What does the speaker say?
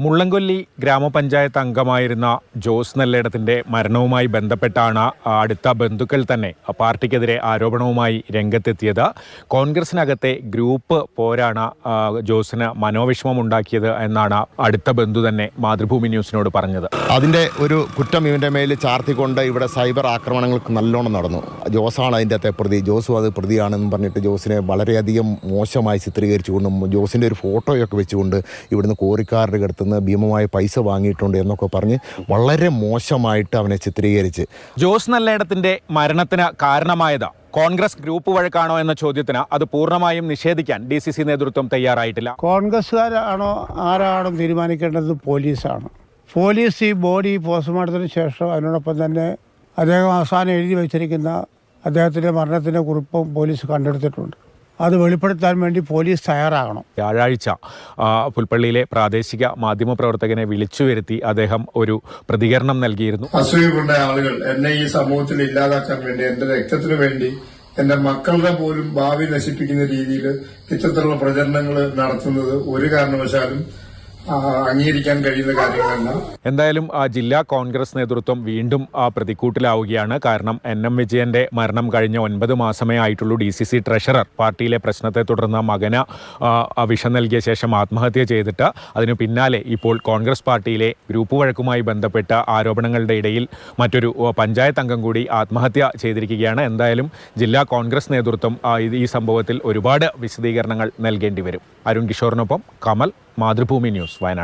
മുള്ളംകൊല്ലി ഗ്രാമപഞ്ചായത്ത് അംഗമായിരുന്ന ജോസ് നെല്ലേടത്തിൻ്റെ മരണവുമായി ബന്ധപ്പെട്ടാണ് അടുത്ത ബന്ധുക്കൾ തന്നെ പാർട്ടിക്കെതിരെ ആരോപണവുമായി രംഗത്തെത്തിയത്. കോൺഗ്രസിനകത്തെ ഗ്രൂപ്പ് പോരാണ് ജോസിന് മനോവിഷമമുണ്ടാക്കിയത് എന്നാണ് അടുത്ത ബന്ധു തന്നെ മാതൃഭൂമി ന്യൂസിനോട് പറഞ്ഞത്. അതിൻ്റെ ഒരു കുറ്റം ഇവൻ്റെ മേൽ ചാർത്തിക്കൊണ്ട് ഇവിടെ സൈബർ ആക്രമണങ്ങൾക്ക് നല്ലോണം നടന്നു. ജോസാണ് അതിൻ്റെ അകത്തെ പ്രതി, ജോസും അത് പ്രതിയാണെന്ന് പറഞ്ഞിട്ട് ജോസിനെ വളരെയധികം മോശമായി ചിത്രീകരിച്ചുകൊണ്ടും ജോസിൻ്റെ ഒരു ഫോട്ടോയൊക്കെ വെച്ചുകൊണ്ട് ഇവിടുന്ന് കോറിക്കാരുടെ അടുത്ത് ഭീമമായ പൈസ വാങ്ങിയിട്ടുണ്ട് എന്നൊക്കെ പറഞ്ഞ് വളരെ മോശമായിട്ട് അവനെ ചിത്രീകരിച്ച്. ജോസ് നെല്ലേടത്തിന്റെ മരണത്തിന് കാരണമായത് കോൺഗ്രസ് ഗ്രൂപ്പ് വഴക്കാണോ എന്ന ചോദ്യത്തിന് അത് പൂർണ്ണമായും നിഷേധിക്കാൻ DCC നേതൃത്വം തയ്യാറായിട്ടില്ല. കോൺഗ്രസ്സുകാരാണോ ആരാണോ തീരുമാനിക്കേണ്ടത് പോലീസാണ്. പോലീസ് ഈ ബോഡി പോസ്റ്റ്മോർട്ടത്തിന് ശേഷം അതിനോടൊപ്പം തന്നെ അദ്ദേഹം അവസാനം എഴുതി വച്ചിരിക്കുന്ന അദ്ദേഹത്തിൻ്റെ മരണത്തിൻ്റെ കുറിപ്പും പോലീസ് കണ്ടെടുത്തിട്ടുണ്ട്. അത് വെളിപ്പെടുത്താൻ വേണ്ടി പോലീസ് തയ്യാറാകണം. വ്യാഴാഴ്ച പുൽപ്പള്ളിയിലെ പ്രാദേശിക മാധ്യമപ്രവർത്തകനെ വിളിച്ചു വരുത്തി അദ്ദേഹം ഒരു പ്രതികരണം നൽകിയിരുന്നു. അസൂയകൊണ്ട ആളുകൾ എന്നെ ഈ സമൂഹത്തിൽ ഇല്ലാതാക്കാൻ വേണ്ടി, എന്റെ രക്തത്തിന് വേണ്ടി, എന്റെ മക്കളുടെ പോലും ഭാവി നശിപ്പിക്കുന്ന രീതിയിൽ ഇത്തരത്തിലുള്ള പ്രചരണങ്ങൾ നടത്തുന്നത് ഒരു കാരണവശാലും അംഗീകരിക്കാൻ കഴിയുന്ന കാര്യങ്ങളല്ല. എന്തായാലും ജില്ലാ കോൺഗ്രസ് നേതൃത്വം വീണ്ടും പ്രതിക്കൂട്ടിലാവുകയാണ്. കാരണം NM വിജയന്റെ മരണം കഴിഞ്ഞ 9 മാസമേ ആയിട്ടുള്ളൂ. DCC ട്രഷറർ പാർട്ടിയിലെ പ്രശ്നത്തെ തുടർന്ന് മകന് വിഷം നൽകിയ ശേഷം ആത്മഹത്യ ചെയ്തിട്ട് അതിനു പിന്നാലെ ഇപ്പോൾ കോൺഗ്രസ് പാർട്ടിയിലെ ഗ്രൂപ്പ് വഴക്കുമായി ബന്ധപ്പെട്ട ആരോപണങ്ങളുടെ ഇടയിൽ മറ്റൊരു പഞ്ചായത്ത് അംഗം കൂടി ആത്മഹത്യ ചെയ്തിരിക്കുകയാണ്. എന്തായാലും ജില്ലാ കോൺഗ്രസ് നേതൃത്വം ഈ സംഭവത്തിൽ ഒരുപാട് വിശദീകരണങ്ങൾ നൽകേണ്ടി വരും. അരുൺ കിഷോറിനൊപ്പം കമൽ, മാതൃഭൂമി ന്യൂസ്, വയനാട്.